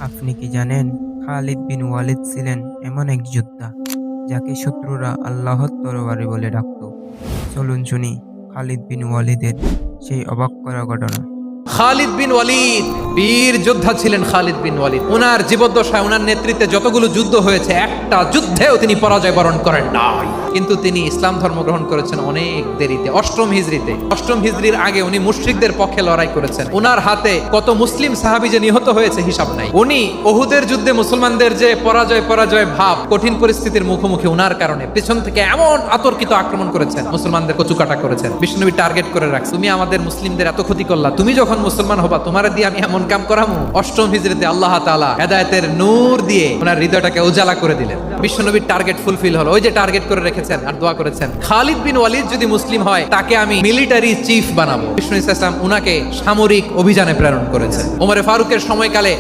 আপনি কি জানেন খালিদ বিন ওয়ালিদ ছিলেন এমন এক যোদ্ধা যাকে শত্রুরা আল্লাহর তরবারি বলে ডাকত। চলুন শুনি খালিদ বিন ওয়ালিদের সেই অবাক করা ঘটনা। খালিদ বিন ওয়ালিদ বীর যোদ্ধা ছিলেন। খালিদ বিন ওয়ালিদ ওনার জীবদ্দশায় ওনার নেতৃত্বে যতগুলো যুদ্ধ হয়েছে একটা যুদ্ধেও তিনি পরাজয় বরণ করেন নাই। কিন্তু তিনি ইসলাম ধর্ম গ্রহণ করেছেন অনেক দেরিতে, অষ্টম হিজরিতে। অষ্টম হিজরির আগে উনি মুশরিকদের পক্ষে লড়াই করেছেন। ওনার হাতে কত মুসলিম সাহাবী যে নিহত হয়েছে হিসাব নাই। উনি উহুদের যুদ্ধে মুসলমানদের যে পরাজয় ভাব, কঠিন পরিস্থিতির মুখোমুখি ওনার কারণে পেছন থেকে এমন আতর্কিত আক্রমণ করেছেন, মুসলমানদের কচুকাটা করেছেন। বিষ্ণুনবী টার্গেট করে রাখছে, তুমি আমাদের মুসলিমদের এত ক্ষতি করলা, তুমি যখন মুসলমান হবা তোমার দিয়ে আমি এমন কাম করামু। অষ্টম হিজরিতে আল্লাহ তাআলা হেদায়েতের নূর দিয়ে ওনার হৃদয়টাকে উজালা করে দিলেন। বিশ্বনবীর টার্গেট ফুলফিল হলো। ওই যে টার্গেট করে রেখেছেন আর দোয়া করেছেন, খালিদ বিন ওয়ালিদ যদি মুসলিম হয় তাকে আমি মিলিটারি চিফ বানাবো। বিষ্ণু ইসলাম উনাকে সামরিক অভিযানে প্রেরণ করেছেন। ওমরে ফারুকের সময়কালে